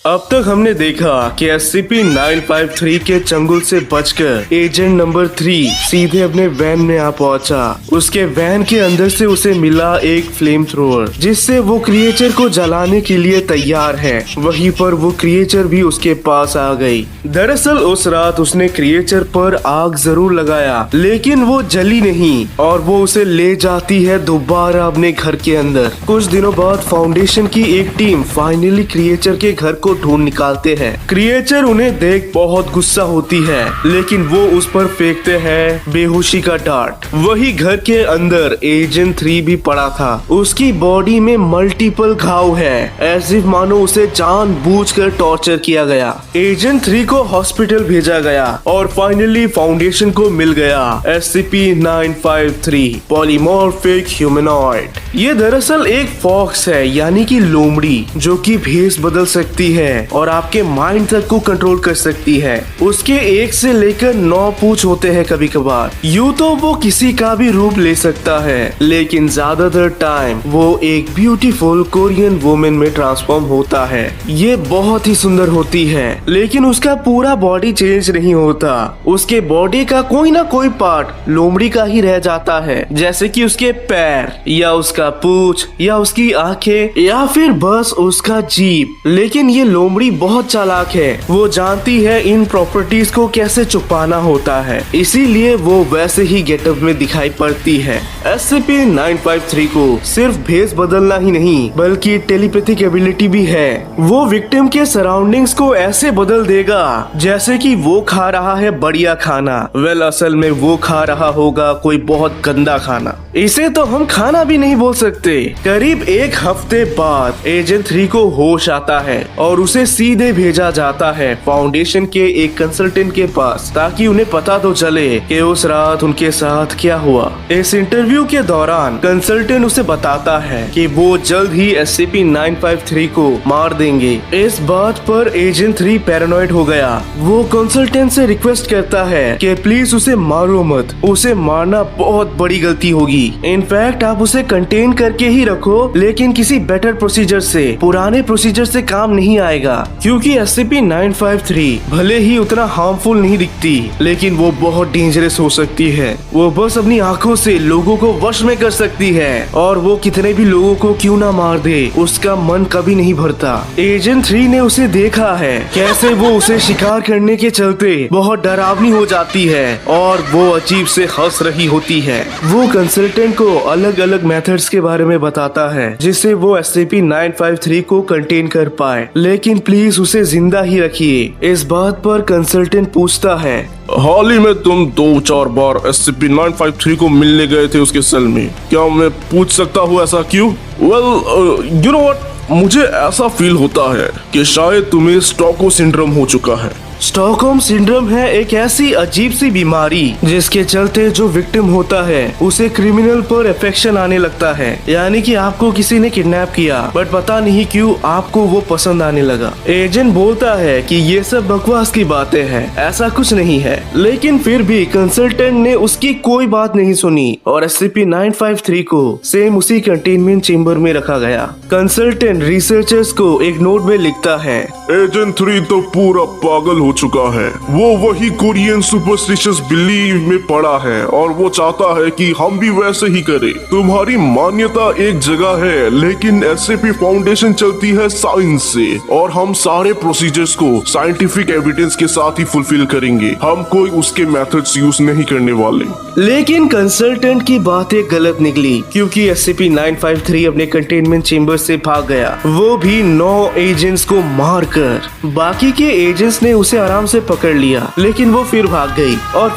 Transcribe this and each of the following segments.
अब तक हमने देखा कि SCP-953 के चंगुल से बचकर एजेंट नंबर 3 सीधे अपने वैन में आ पहुंचा। उसके वैन के अंदर से उसे मिला एक फ्लेम थ्रोअर जिससे वो क्रिएचर को जलाने के लिए तैयार है। वहीं पर वो क्रिएचर भी उसके पास आ गई। दरअसल उस रात उसने क्रिएचर पर आग जरूर लगाया लेकिन वो जली नहीं और वो उसे ले जाती है दोबारा अपने घर के अंदर। कुछ दिनों बाद फाउंडेशन की एक टीम फाइनली क्रिएचर के घर को ढूंढ निकालते हैं। क्रिएचर उन्हें देख बहुत गुस्सा होती है लेकिन वो उस पर फेंकते हैं बेहोशी का डार्ट। वही घर के अंदर एजेंट 3 भी पड़ा था। उसकी बॉडी में मल्टीपल घाव है, ऐसे मानो उसे जानबूझकर टॉर्चर किया गया। एजेंट 3 को हॉस्पिटल भेजा गया और फाइनली फाउंडेशन को मिल गया SCP-953 पॉलीमॉर्फिक ह्यूमनॉइड। ये दरअसल एक फॉक्स है यानी कि लोमड़ी जो कि भेस बदल सकती है और आपके माइंड तक को कंट्रोल कर सकती है। उसके 1 से लेकर 9 पूंछ होते हैं। कभी कभार यूं तो वो किसी का भी रूप ले सकता है लेकिन ज्यादातर टाइम वो एक ब्यूटीफुल कोरियन वुमेन में ट्रांसफॉर्म होता है। ये बहुत ही सुंदर होती है लेकिन उसका पूरा बॉडी चेंज नहीं होता। उसके बॉडी का कोई ना कोई पार्ट लोमड़ी का ही रह जाता है, जैसे कि उसके पैर या उसका पूंछ या उसकी आंखें या फिर बस उसका जीभ। लेकिन ये लोमड़ी बहुत चालाक है, वो जानती है इन प्रॉपर्टीज को कैसे छुपाना होता है, इसीलिए वो वैसे ही गेटअप में दिखाई पड़ती है। SCP-953 को सिर्फ भेस बदलना ही नहीं बल्कि टेलीपैथिक एबिलिटी भी है। वो विक्टिम के सराउंडिंग्स को ऐसे बदल देगा जैसे कि वो खा रहा है बढ़िया खाना, असल में वो खा रहा होगा कोई बहुत गंदा खाना। इसे तो हम खाना भी नहीं बोल सकते। करीब 1 हफ्ते बाद एजेंट 3 को होश आता है और उसे सीधे भेजा जाता है फाउंडेशन के एक कंसल्टेंट के पास ताकि उन्हें पता तो चले कि उस रात उनके साथ क्या हुआ। इस इंटरव्यू के दौरान कंसल्टेंट उसे बताता है कि वो जल्द ही SCP-953 को मार देंगे। इस बात पर एजेंट 3 पैरानॉइड हो गया। वो कंसल्टेंट से रिक्वेस्ट करता है कि प्लीज उसे मारो मत, उसे मारना बहुत बड़ी गलती होगी। इनफैक्ट आप उसे कंटेन करके ही रखो लेकिन किसी बेटर प्रोसीजर से, पुराने प्रोसीजर से काम नहीं आएगा क्योंकि SCP-953 भले ही उतना हार्मफुल नहीं दिखती लेकिन वो बहुत डेंजरस हो सकती है। वो बस अपनी आंखों से लोगों को वश में कर सकती है और वो कितने भी लोगों को क्यों ना मार दे उसका मन कभी नहीं भरता। एजेंट 3 ने उसे देखा है कैसे वो उसे शिकार करने के चलते बहुत डरावनी हो जाती है और वो अजीब से हंस रही होती है। वो कंसल्टेंट को अलग अलग मेथड्स के बारे में बताता है जिससे वो SCP-953 को कंटेन कर पाए, लेकिन प्लीज उसे जिंदा ही रखिए। इस बात पर कंसल्टेंट पूछता है, हाल ही में तुम 2-4 बार SCP-953 को मिलने गए थे उसके सेल में, क्या मैं पूछ सकता हूँ ऐसा क्यों? वेल यू नो व्हाट, मुझे ऐसा फील होता है कि शायद तुम्हें स्टॉकहोम सिंड्रोम हो चुका है। स्टॉकहोम सिंड्रोम है एक ऐसी अजीब सी बीमारी जिसके चलते जो विक्टिम होता है उसे क्रिमिनल पर अफेक्शन आने लगता है, यानी कि आपको किसी ने किडनैप किया बट पता नहीं क्यों आपको वो पसंद आने लगा। एजेंट बोलता है कि ये सब बकवास की बातें हैं, ऐसा कुछ नहीं है, लेकिन फिर भी कंसल्टेंट ने उसकी कोई बात नहीं सुनी और SCP-953 को सेम उसी कंटेनमेंट चेम्बर में रखा गया। कंसल्टेंट रिसर्चर्स को एक नोट में लिखता है, एजेंट 3 तो पूरा पागल हो चुका है। वो वही कोरियन सुपरस्टिशियस बिलीव में पड़ा है और वो चाहता है कि हम भी वैसे ही करें। तुम्हारी मान्यता एक जगह है लेकिन SCP फाउंडेशन चलती है साइंस से और हम सारे प्रोसीजर्स को साइंटिफिक एविडेंस के साथ ही फुलफिल करेंगे। हम कोई उसके मेथड्स यूज नहीं करने वाले। लेकिन कंसल्टेंट की बातें गलत निकली क्योंकि SCP-953 अपने कंटेनमेंट चेम्बर से भाग गया, वो भी 9 एजेंट्स को मारकर। बाकी के एजेंट्स ने उसे आराम से पकड़ लिया लेकिन वो फिर भाग गई और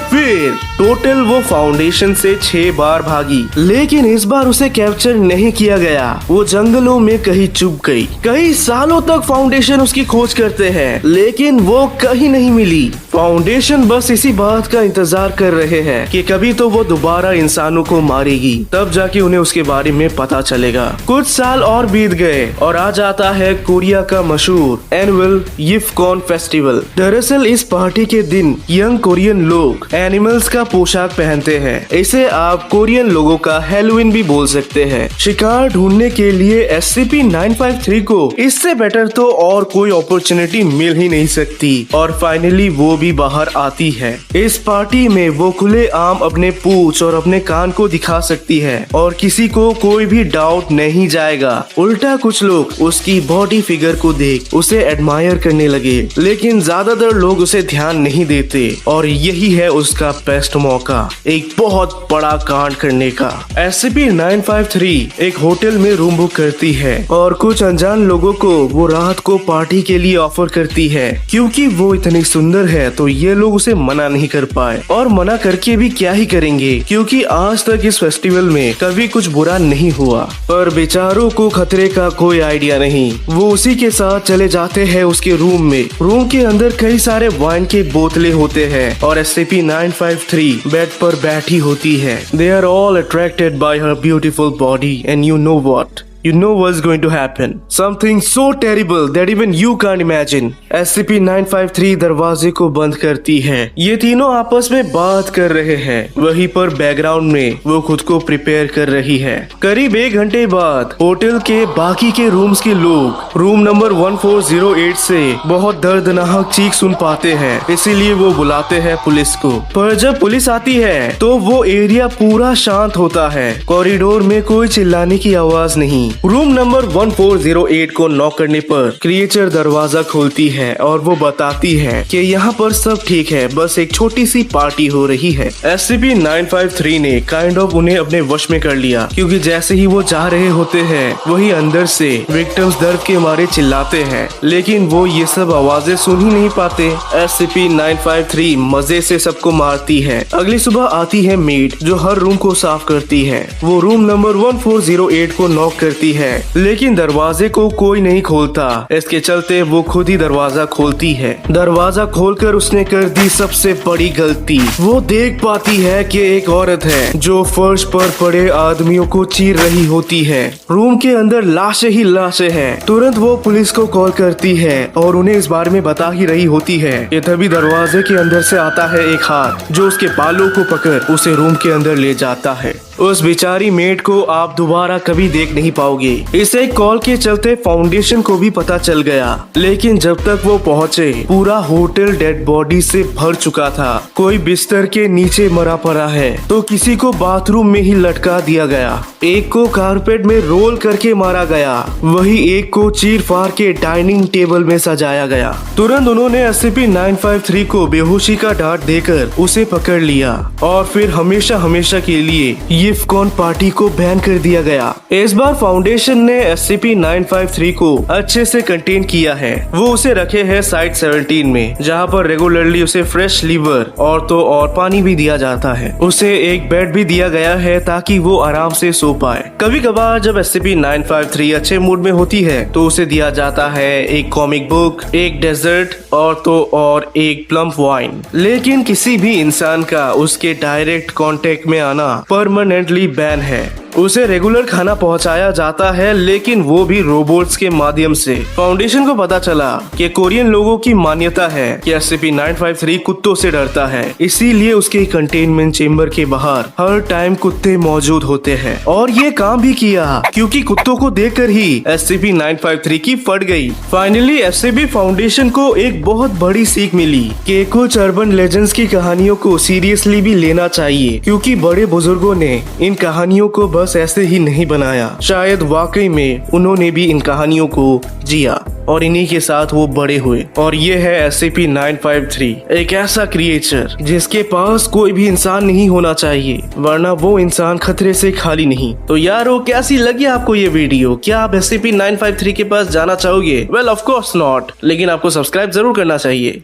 फिर टोटल वो फाउंडेशन से 6 बार भागी लेकिन इस बार उसे कैप्चर नहीं किया गया। वो जंगलों में कहीं छुप गई। कई सालों तक फाउंडेशन उसकी खोज करते हैं लेकिन वो कहीं नहीं मिली। फाउंडेशन बस इसी बात का इंतजार कर रहे हैं कि कभी तो वो दोबारा इंसानों को मारेगी, तब जाके उन्हें उसके बारे में पता चलेगा। कुछ साल और बीत गए और आ जाता है कोरिया का मशहूर एनुअल यिफकॉन फेस्टिवल। दरअसल इस पार्टी के दिन यंग कोरियन लोग एनिमल्स का पोशाक पहनते हैं। इसे आप कोरियन लोगों का हैलोवीन भी बोल सकते हैं। शिकार ढूंढने के लिए SCP-953 को इससे बेटर तो और कोई अपॉर्चुनिटी मिल ही नहीं सकती और फाइनली वो भी बाहर आती है। इस पार्टी में वो खुले आम अपने पूंछ और अपने कान को दिखा सकती है और किसी को कोई भी डाउट नहीं जाएगा। उल्टा कुछ लोग उसकी बॉडी फिगर को देख उसे एडमायर करने लगे, लेकिन ज्यादातर लोग उसे ध्यान नहीं देते और यही है उसका बेस्ट मौका एक बहुत बड़ा कांड करने का। SCP-953 एक होटल में रूम बुक करती है और कुछ अनजान लोगों को वो रात को पार्टी के लिए ऑफर करती है। क्योंकि वो इतनी सुंदर है तो ये लोग उसे मना नहीं कर पाए और मना करके भी क्या ही करेंगे, क्योंकि आज तक इस फेस्टिवल में कभी कुछ बुरा नहीं हुआ। पर बेचारों को खतरे का कोई आइडिया नहीं। वो उसी के साथ चले जाते हैं उसके रूम में। रूम के अंदर कई सारे वाइन के बोतलें होते हैं और SCP-953 बेड पर बैठी होती है। They are all attracted by her beautiful body and you know what? You know what's going to happen. Something so terrible that even you can't imagine. SCP-953 दरवाजे को बंद करती है। ये तीनों आपस में बात कर रहे हैं। वहीं पर बैकग्राउंड में वो खुद को प्रिपेयर कर रही है। करीब 1 घंटे बाद होटल के बाकी के रूम्स के लोग रूम नंबर 1408 से बहुत दर्दनाक चीख सुन पाते हैं, इसीलिए वो बुलाते हैं पुलिस को। पर जब पुलिस आती है तो वो एरिया पूरा शांत होता है। कॉरिडोर में कोई चिल्लाने की आवाज नहीं। रूम नंबर 1408 को नॉक करने पर क्रिएचर दरवाजा खोलती है और वो बताती है कि यहाँ पर सब ठीक है, बस एक छोटी सी पार्टी हो रही है। SCP-953 ने काइंड ऑफ उन्हें अपने वश में कर लिया, क्योंकि जैसे ही वो जा रहे होते हैं वही अंदर से विक्टिम्स दर्द के मारे चिल्लाते हैं, लेकिन वो ये सब आवाजें सुन ही नहीं पाते। SCP-953 मजे से सबको मारती है। अगली सुबह आती है मेड जो हर रूम को साफ करती है। वो रूम नंबर 1408 को नॉक करती है, लेकिन दरवाजे को कोई नहीं खोलता। इसके चलते वो खुद ही दरवाजा खोलती है। दरवाजा खोलकर उसने कर दी सबसे बड़ी गलती। वो देख पाती है कि एक औरत है जो फर्श पर पड़े आदमियों को चीर रही होती है। रूम के अंदर लाशें ही लाशें हैं। तुरंत वो पुलिस को कॉल करती है और उन्हें इस बारे में बता ही रही होती है कि तभी दरवाजे के अंदर से आता है एक हाथ जो उसके बालों को पकड़ उसे रूम के अंदर ले जाता है। उस बेचारी मेड को आप दोबारा कभी देख नहीं पाओगे। इसे कॉल के चलते फाउंडेशन को भी पता चल गया, लेकिन जब तक वो पहुंचे पूरा होटल डेड बॉडी से भर चुका था। कोई बिस्तर के नीचे मरा पड़ा है तो किसी को बाथरूम में ही लटका दिया गया, एक को कारपेट में रोल करके मारा गया, वही एक को चीर फाड़ के डाइनिंग टेबल में सजाया गया। तुरंत उन्होंने SCP-953 को बेहोशी का डांट देकर उसे पकड़ लिया और फिर हमेशा हमेशा के लिए यिफकॉन पार्टी को बैन कर दिया गया। इस बार फाउंडेशन ने SCP-953 को अच्छे से कंटेन किया है। वो उसे रखे है साइट 17 में, जहाँ पर रेगुलरली उसे फ्रेश लीवर और तो और पानी भी दिया जाता है। उसे एक बेड भी दिया गया है ताकि वो आराम से सो पाए। कभी कभार जब SCP-953 अच्छे मूड में होती है तो उसे दिया जाता है एक कॉमिक बुक, एक डेजर्ट और तो और एक प्लम्प वाइन। लेकिन किसी भी इंसान का उसके डायरेक्ट कांटेक्ट में आना परमानेंटली बैन है। उसे रेगुलर खाना पहुंचाया जाता है, लेकिन वो भी रोबोट्स के माध्यम से। फाउंडेशन को पता चला कि कोरियन लोगों की मान्यता है कि SCP-953 कुत्तों से डरता है, इसीलिए उसके कंटेनमेंट चेम्बर के बाहर हर टाइम कुत्ते मौजूद होते हैं। और ये काम भी किया, क्योंकि कुत्तों को देखकर ही SCP-953 की फट गई। फाइनली SCP फाउंडेशन को एक बहुत बड़ी सीख मिली कि कुछ अर्बन लेजेंड्स की कहानियों को सीरियसली भी लेना चाहिए, क्योंकि बड़े बुजुर्गों ने इन कहानियों को बस ऐसे ही नहीं बनाया, शायद वाकई में उन्होंने भी इन कहानियों को जिया और इन्हीं के साथ वो बड़े हुए। और ये है SCP-953, एक ऐसा क्रिएचर जिसके पास कोई भी इंसान नहीं होना चाहिए, वरना वो इंसान खतरे से खाली नहीं। तो यारो, कैसी लगी आपको ये वीडियो? क्या आप SCP-953 के पास जाना चाहोगे? वेल, ऑफ कोर्स नॉट, लेकिन आपको सब्सक्राइब जरूर करना चाहिए।